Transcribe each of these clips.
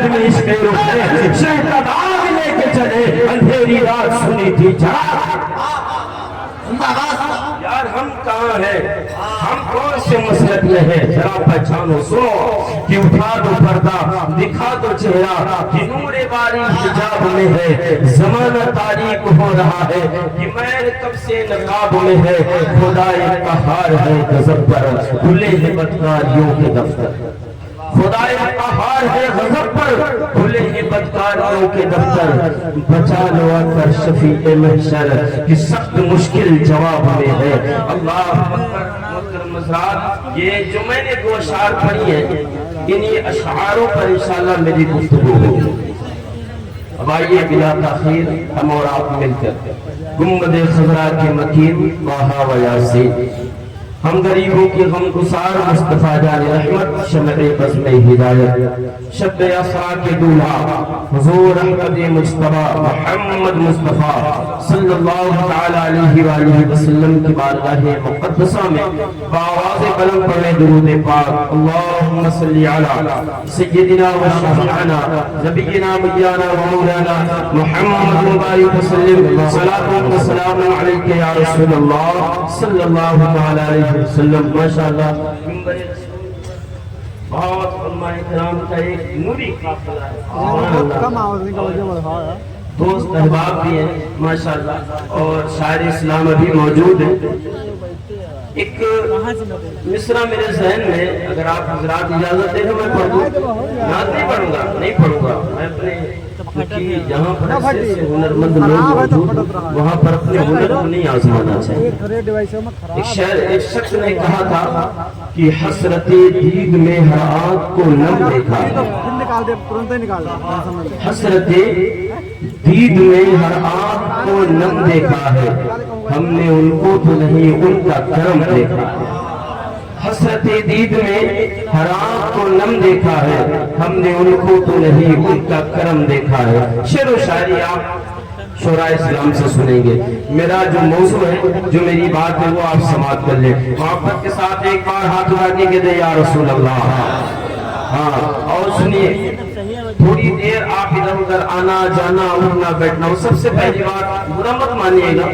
میں عشق رخ ہے شہزاد آگ لے کے چلے اندھیری رات سنی تھی جھاگ یار ہم کہاں ہیں ہم کون سے مسلک میں ہیں ذرا پہچانو سنو کہ اٹھا دو پردہ دکھا دو چہرہ کہ نور باری حجاب میں ہے زمانہ تاریک ہو رہا ہے کہ میر کب سے نقاب میں ہے خدا قہار ہے غضب پر کھلے ہیں بدکاریوں کے دفتر خدا قہار ہے غضب پر کھلے ہیں بدکاریوں کے دفتر بچا لو کر شفیع محشر کہ سخت مشکل جواب میں ہے اللہ محترم حضرات یہ جو میں نے دو اشعار پڑھی ہیں انہی اشعاروں پر انشاءاللہ میری گفتگو ہوگی اب آئیے بلا تاخیر ہم اور آپ مل کر گنبد خضرا کے مکین واہا و یاسین ہم غریبوں کی غم گسار مصطفیٰ جان رحمت شمع بزم ہدایت شب اسرا کے دولہا حضور احمد مجتبیٰ محمد مصطفیٰ صلی اللہ تعالی علیہ وآلہ وسلم کی بارگاہ مقدسہ میں بآواز بلند پڑھیں درود پاک اللہم صلی علی سیدنا و شفیعنا نبینا میانا و مولانا محمد مبارک وسلم صلاة و سلام علیکہ یا رسول اللہ صلی اللہ تعالی علیہ وسلم ماشاءاللہ بہت علماء کرام کا ایک نوری قافلہ ہے دوست احباب بھی ہیں ماشاءاللہ اور شاعر اسلام ابھی موجود ہیں ایک مصرع میرے ذہن میں اگر آپ حضرات اجازت دیں تو میں پڑھ دوں یاد نہیں پڑھوں گا نہیں پڑھوں گا میں اپنے کیونکہ جہاں پر ایسے سے ہنرمند لوگ موجود وہاں پر اپنے ہنر کو نہیں آزمانا چاہیے ایک شخص نے کہا تھا کہ حسرت دید میں ہر آنکھ کو نم دیکھا حسرت دید میں ہر آنکھ کو نم دیکھا ہے ہم نے ان کو تو نہیں ان کا کرم دیکھا حسرت دید میں ہر آنکھ کو نم دیکھا ہے ہم نے ان کو تو نہیں ان کا کرم دیکھا ہے شعر و شاعری آپ شعراء اسلام سے سنیں گے میرا جو موضوع ہے جو میری بات ہے وہ آپ سماعت کر لیں محبت کے ساتھ ایک بار ہاتھ اٹھا کے کہتے ہیں یا رسول اللہ ہاں اور سنیے تھوڑی دیر آپ ادھر ادھر آنا جانا اٹھنا بیٹھنا وہ سب سے پہلی بات برا مت مانیے گا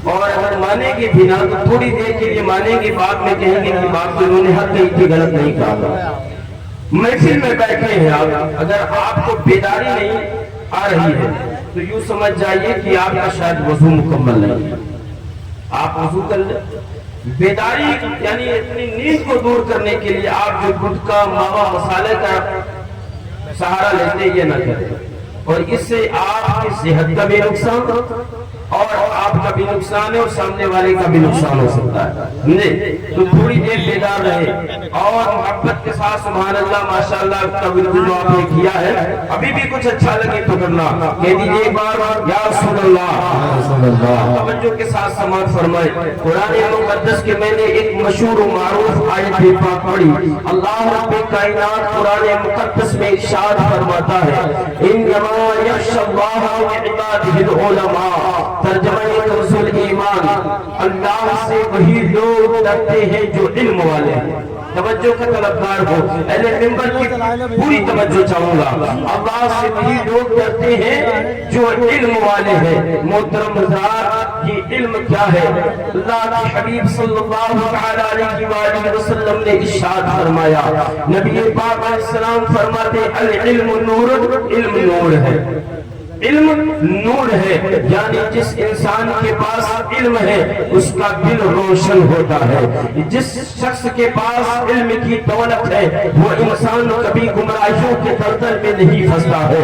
اور اگر مانیں گے بھی نہ تو تھوڑی دیر کے لیے مانیں گے بعد میں کہیں گے کہ بات تو انہوں نے حق کہی تھی غلط نہیں کہا محفل میں بیٹھے ہیں آپ اگر آپ کو بیداری نہیں آ رہی ہے تو یوں سمجھ جائیے کہ آپ کا شاید وضو مکمل نہیں ہے آپ وضو کر لیں بیداری یعنی اپنی نیند کو دور کرنے کے لیے آپ جو گٹکا ماوا مسالے کا سہارا لیتے یہ نہ کریں اور اس سے آپ کی صحت کا بھی نقصان اور آپ کا بھی نقصان ہے اور سامنے والے کا بھی نقصان ہو سکتا ہے تو تھوڑی دیر بیدار رہے اور محبت کے ساتھ سبحان اللہ ماشاءاللہ کا بالکل جو آپ نے کیا ہے ابھی بھی کچھ اچھا لگے تو کرنا کہہ دیجیے ایک بار یا رسول اللہ توجہ کے ساتھ سماعت فرمائے قرآن مقدس کے میں نے ایک مشہور و معروف آیت پاک پڑھی اللہ رب کائنات قرآن مقدس میں ارشاد فرماتا ہے انما یخشی اللہ من عباده العلماء ترجمہ کنز ایمان اللہ سے وہی لوگ ڈرتے ہیں جو علم والے ہیں توجہ کا طلبگار ہو اہل منبر کی پوری توجہ چاہوں گا اللہ سے وہی لوگ ڈرتے ہیں جو علم والے ہیں محترم حضرات یہ علم کیا ہے اللہ کے حبیب صلی اللہ علیہ وآلہ وسلم نے ارشاد فرمایا نبی پاک علیہ السلام فرماتے العلم نور علم نور ہے علم نور ہے یعنی جس انسان کے پاس علم ہے اس کا دل روشن ہوتا ہے جس شخص کے پاس علم کی دولت ہے وہ انسان کبھی گمراہیوں کے دلدل میں نہیں پھنستا ہے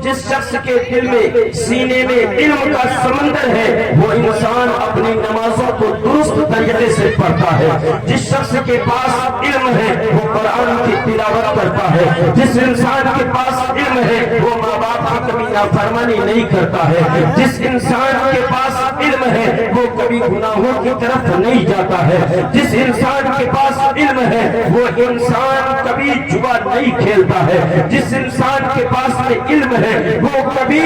جس شخص کے دل میں سینے میں علم کا سمندر ہے وہ انسان اپنی نمازوں کو درست طریقے سے پڑھتا ہے جس شخص کے پاس علم ہے وہ قرآن کی تلاوت کرتا ہے جس انسان کے پاس علم ہے وہ ماں باپ کا کبھی نافرمانی نہیں کرتا ہے جس انسان کے پاس علم ہے وہ کبھی گناہوں کی طرف نہیں جاتا ہے. جس انسان کے پاس علم ہے وہ انسان کبھی جوا نہیں کھیلتا ہے. جس انسان کے پاس میں علم ہے وہ کبھی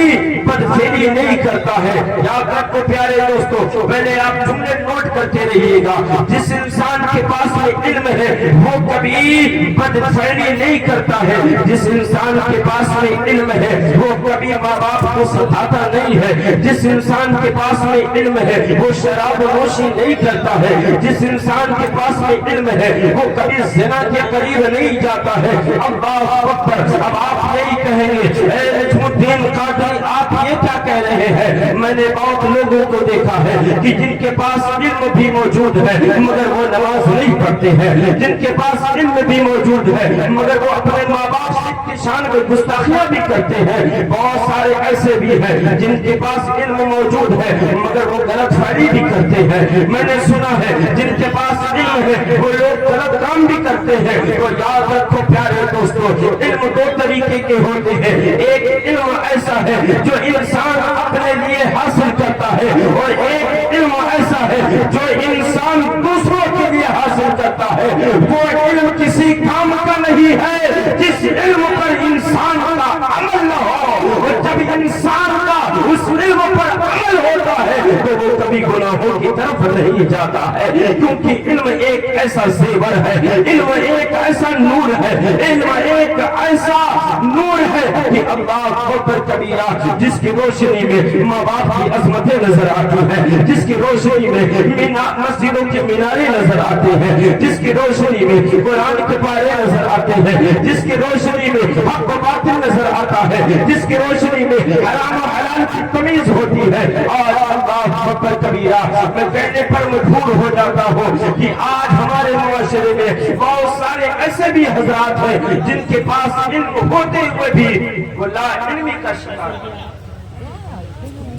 بدفعلی نہیں کرتا ہے. یاد رکھو پیارے دوستو, پہلے آپ جملے نوٹ کرتے رہیے گا. جس انسان کے پاس میں علم ہے وہ کبھی بدفعلی نہیں کرتا ہے. جس انسان کے پاس میں علم ہے وہ کبھی ماں باپ کو ستاتا نہیں ہے. جس انسان کے پاس میں علم ہے وہ شراب نوشی نہیں کرتا ہے. جس انسان کے پاس میں علم ہے وہ کبھی زنا کے قریب نہیں جاتا ہے. اللہ اکبر. اب آپ یہی کہیں گے اے نجم الدین قادری آپ یہ کیا کہہ رہے ہیں؟ میں نے بہت لوگوں کو دیکھا ہے کہ جن کے پاس علم بھی موجود ہے مگر وہ نماز نہیں پڑھتے ہیں. جن کے پاس علم بھی موجود ہے مگر وہ اپنے ماں باپ کی شان میں گستاخیاں بھی کرتے ہیں. بہت سارے ایسے بھی ہیں جن کے پاس علم موجود ہے مگر وہ غلط فہمی بھی کرتے ہیں. میں نے سنا ہے جن کے پاس علم ہے وہ لوگ غلط کام بھی کرتے ہیں. تو یاد رکھو پیارے دوستو, علم دو طریقے کے ہوتے ہیں. ایک علم ایسا ہے جو انسان اپنے لیے حاصل کرتا ہے اور ایک علم ایسا ہے جو انسان دوسروں کے لیے حاصل کرتا ہے. وہ علم کسی کام کا نہیں ہے جس علم پر انسان کا عمل نہ ہو. اور جب انسان کا اس علم پر عمل ہوتا ہے تو وہ کبھی گناہوں کی طرف نہیں جاتا ہے. کیونکہ علم ایک ایسا زیور ہے, علم ایک ایسا نور ہے, علم ایک ایسا نور ہے کہ اللہ اکبر کبیرہ جس کی روشنی میں ماں باپ کی عظمتیں نظر آتی ہیں, جس کی روشنی میں مسجدوں کے مینارے نظر آتے ہیں, جس کی روشنی میں قرآن کے پارے نظر آتے ہیں, جس کی روشنی میں حق و باطل نظر آتا ہے, جس کی روشنی میں حرام و حلال کی تمیز ہوتی ہے. اور اللہ اکبر کبیرہ میں کہنے پر مجبور ہو جاتا ہوں کہ آج ہمارے معاشرے میں بہت سارے ایسے بھی حضرات ہیں جن کے پاس علم ہوتے ہوئے بھی وہ لا علمی کا شکار ہے.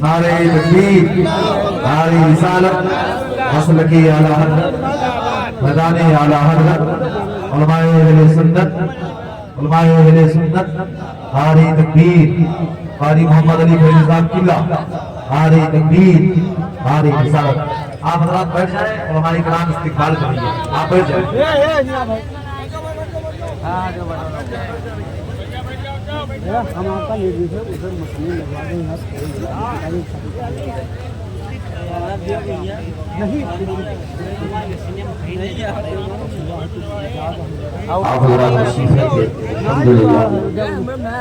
نعرہ تکبیر, نعرہ رسالت, مسلکی اعلی حضرت, میدان اعلی حضرت, علماء اہل سنت, علماء اہل سنت, نعرہ تکبیر, قاری محمد علی فیض صاحب قبلہ, نعرہ تکبیر, نعرہ رسالت. آپ حضرات بیٹھ جائیں, علماء کرام استقبال کریے. آپ بیٹھ جائیں. ہم آپ کا لیڈیز ہے ادھر مسئلے لگوا دیں آپ حضرات تشریف رکھیں. الحمدللہ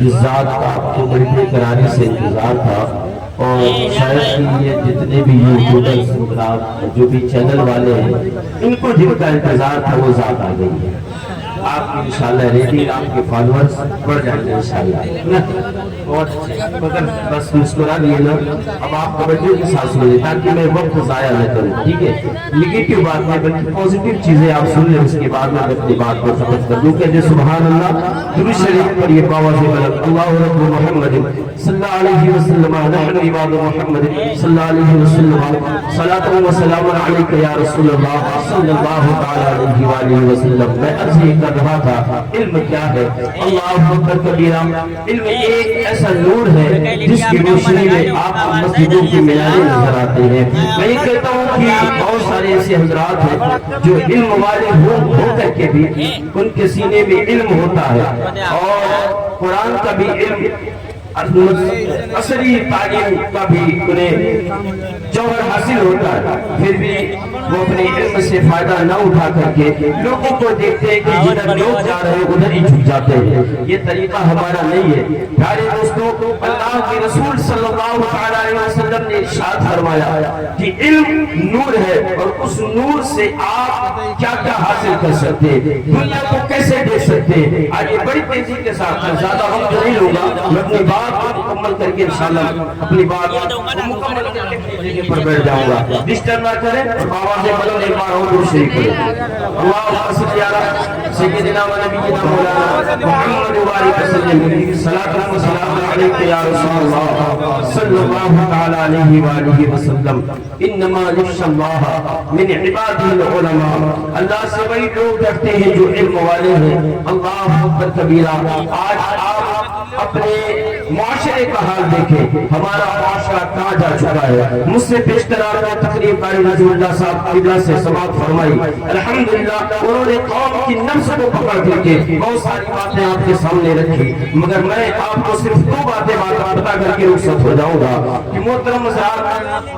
اس ذات کا تو بڑی بے قراری سے انتظار تھا اور شاید کہ یہ جتنے بھی یوٹیوبرز حضرات جو بھی چینل والے ہیں ان کو جن کا انتظار تھا وہ ذات آ گئی ہے. آپ کی انشاءاللہ ریٹنگ, آپ کے فالورز بڑھ جائیں گے انشاءاللہ. اور مگر بس مسکرا دیے نا, اب آپ توجہ کے ساتھ سنیں تاکہ میں وقت ضائع نہ کروں. ٹھیک ہے, نگیٹو بات نہیں بلکہ پازیٹیو چیزیں آپ سن لیں, اس کے بعد میں اپنی بات کو ختم کر دوں. کہ سبحان اللہ, درود شریف پر یہ باوا سے بلند اللہ رب محمد صلی اللہ علیہ وسلم, نحن عباد محمد صلی اللہ علیہ وسلم, صلاۃ و سلام علیک یا رسول اللہ صلی اللہ تعالی علیہ وآلہ وسلم. میں عرض کر رہا تھا علم کیا ہے. اللہ اکبر کبیرہ, علم ایک ایسا نور ہے جس کی روشنی میں آپ مسجدوں کی مینارے نظر آتے ہیں. میں یہ کہتا ہوں کہ بہت سارے ایسے حضرات ہیں جو علم والے ہو کر کے بھی ان کے سینے میں علم ہوتا ہے اور قرآن کا بھی علم, عصری تعلیم کا بھی انہیں جوہر حاصل ہوتا ہے, پھر بھی وہ اپنے علم سے فائدہ نہ اٹھا کر کے لوگوں کو دیکھتے ہیں کہ جدھر لوگ جا رہے ہیں ادھر ہی جھک جاتے ہیں. یہ طریقہ ہمارا نہیں ہے. پیارے دوستوں, اللہ کے رسول صلی اللہ علیہ وسلم نے ارشاد فرمایا کہ علم نور ہے اور اس نور سے آپ کیا کیا حاصل کر سکتے ہیں, دنیا کو کیسے دیکھ سکتے ہیں. آج بڑی تیزی کے ساتھ زیادہ وقت نہیں ہوگا, میں اپنی بات مکمل کر کے انشاءاللہ اپنی بات مکمل کر کے جگہ پر بیٹھ جاؤں گا. ڈسٹرب نہ کریں اور آواز بلند ایک بار اور درود شریف پڑھیں. اللہم صلی علی سیدنا و نبینا مولانا محمد و آلہ وسلم, صلاۃ و سلام علیک یا رسول اللہ صلی اللہ تعالی علیہ وآلہ وسلم. انما یخشی اللہ من عبادہ العلماء, اللہ سے وہی لوگ ڈرتے ہیں جو علم والے ہیں. اللہ اکبر کبیرہ. آج آپ اپنے معاشرے کا حال دیکھیں، ہمارا معاشرہ کہاں جا چکا ہے۔ مجھ سے پیشتر آپ نے تقریب قاری نظیم اللہ صاحب قبلہ سے سماعت فرمائی، الحمدللہ انہوں نے قوم کی نفس کو پکڑ کر کے بہت ساری باتیں آپ کے سامنے رکھی، مگر میں آپ کو صرف دو باتیں بتا کر کے رخصت ہو جاؤں گا کہ محترم حضرات،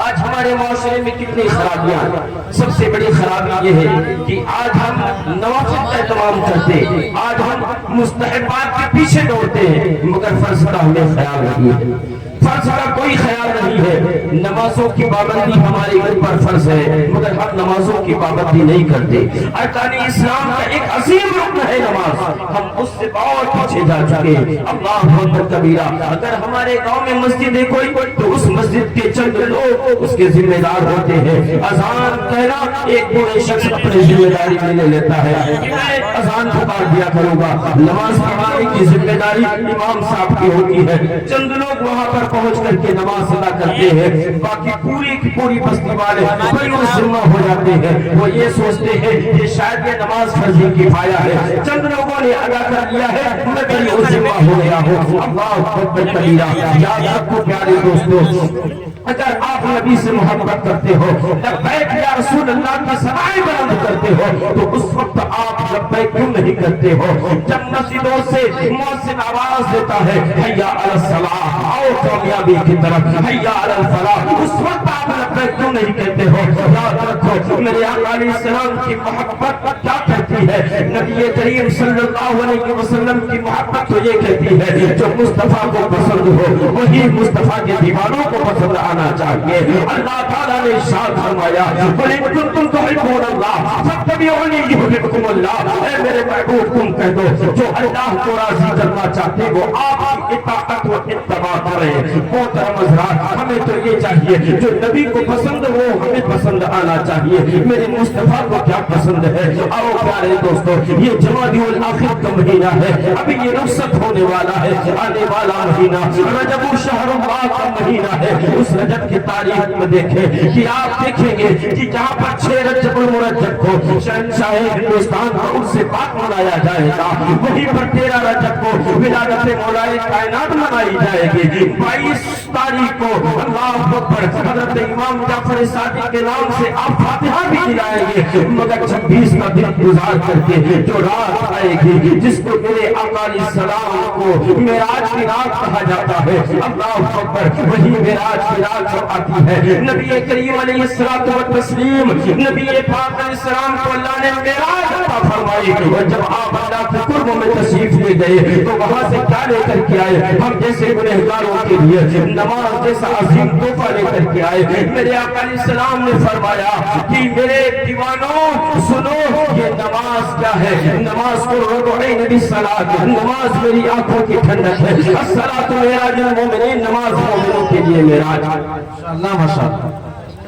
آج ہمارے معاشرے میں کتنی خرابیاں ہیں۔ سب سے بڑی خرابی یہ ہے کہ آج ہم نوافل کا اہتمام کرتے، آج ہم مستحبات کے پیچھے دوڑتے ہیں، مگر فرض کا ہمیں خیال نہیں ہے، فرض کا کوئی خیال نہیں ہے۔ نمازوں کی پابندی ہمارے اوپر فرض ہے، مگر ہم نمازوں کی پابندی نہیں کرتے۔ ارکان اسلام کا ایک عظیم رکن ہے نماز، ہم اس سے بہت پیچھے جا چکے۔ اللہ اکبر کبیرہ، اگر ہمارے گاؤں میں مسجد ہے کوئی تو اس مسجد کے چند لوگ اس کے ذمہ دار ہوتے ہیں۔ اذان کہنا ایک بوڑھے شخص اپنی ذمہ داری میں لے لیتا ہے کہ میں اذان پکار دیا کروں گا، نماز پڑھانے کی ذمہ داری امام صاحب کی ہوتی ہے۔ چند لوگ وہاں پر پہنچ کر کے نماز ادا کرتے ہیں، باقی پوری کی پوری بستی والے بڑی ذمہ ہو جاتے ہیں، وہ یہ سوچتے ہیں کہ شاید یہ نماز فرض کفایہ ہے، چند لوگوں نے ادا کر لیا ہے، میں بڑی ذمہ ہو گیا ہوں۔ اللہ اکبر کبیرہ، یاد رکھو پیارے دوستو، اگر آپ نبی سے محبت کرتے ہو، لبیک یا رسول اللہ کی صدائیں بلند کرتے ہو، تو اس وقت آپ لبیک کیوں نہیں کرتے ہو؟ جب مسجدوں سے مؤذن آواز دیتا ہے حیا علی الصلاۃ، آؤ کامیابی کی طرف، حیا علی الفلاح، اس وقت آپ لبیک کیوں نہیں کہتے ہو؟ یاد رکھو میرے آقا علیہ السلام کی محبت کیا کہتی ہے؟ نبی کریم صلی اللہ علیہ وسلم کی محبت تو یہ کہتی ہے جو مصطفیٰ کو پسند ہو وہی مصطفیٰ کے دیوانوں کو پسند آنا چاہیے۔ اللہ تعالیٰ نے ارشاد فرمایا قل ان کنتم تحبون اللہ فاتبعونی یحببکم اللہ، اے میرے محبوب تم کہہ دو جو اللہ کو راضی کرنا چاہتے وہ آپ کی اطاعت و اتباع کریں۔ محترم حضرات، ہمیں تو یہ چاہیے جو نبی کو پسند وہ ہمیں پسند آنا چاہیے۔ میرے مصطفیٰ کو کیا پسند ہے؟ آؤ پیارے دوستو، یہ جمادی الآخر کا مہینہ ہے، ابھی یہ رخصت ہونے والا ہے، آنے والا مہینہ رجب شہر اللہ کا مہینہ ہے۔ اس رجب کی تاریخ میں دیکھیں کہ آپ دیکھیں گے کہ جہاں پر 6 رجب المرجب کو شہنشاہ ہندوستان کا ان سے پاک منایا جائے گا، وہیں پر 13 رجب کو ولادت مولا کائنات منائی جائے گی۔ 22 تاریخ کو اللہ اکبر حضرت امام جعفر صادق کے نام سے آپ فاتحہ بھی دلائیں گے، مگر 26 کا دن گزار کر کے جو رات آئے گی جس کو میرے آقا علیہ السلام کو معراج کی رات کہا جاتا ہے، اللہ اکبر وہی معراج کی رات جو آتی ہے، نبی کریم علیہ الصلوۃ والتسلیم نبی پاک علیہ السلام کو اللہ نے معراج عطا فرمائی، اور جب آپ اللہ کے قرب میں تشریف لے گئے تو وہاں سے کیا لے کر کے آئے؟ ہم جیسے گنہگاروں کے لیے نماز جیسا عظیم تحفہ لے کر کے آئے۔ میرے آقا علیہ السلام نے فرمایا کہ میرے دیوانوں سنو یہ نماز کیا ہے؟ نماز کو رکوعین بالصلاۃ، نماز میری آنکھوں کی ٹھنڈک ہے، الصلاۃ معراج المومنین، نماز مومنوں کے لیے معراج ہے۔ ماشاءاللہ ماشاءاللہ،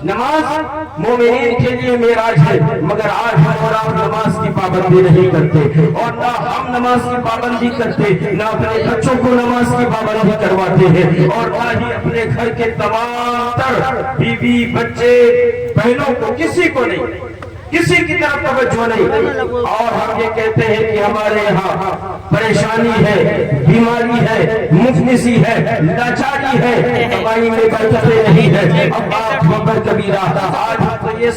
نماز مومنین کے لیے معراج ہے، مگر آج ہم اور آپ نماز کی پابندی نہیں کرتے، اور نہ ہم نماز کی پابندی کرتے، نہ اپنے بچوں کو نماز کی پابندی کرواتے ہیں، اور نہ ہی اپنے گھر کے تمام تر بیوی بچے بہنوں کو، کسی کو نہیں، کسی کی طرف توجہ نہیں، اور ہم یہ کہتے ہیں کہ ہمارے یہاں پریشانی ہے، بیماری ہے، مفلسی ہے، لاچاری ہے، کمائی میں برکتیں نہیں ہے۔ اللہ اکبر کبیرہ، آج تو یہ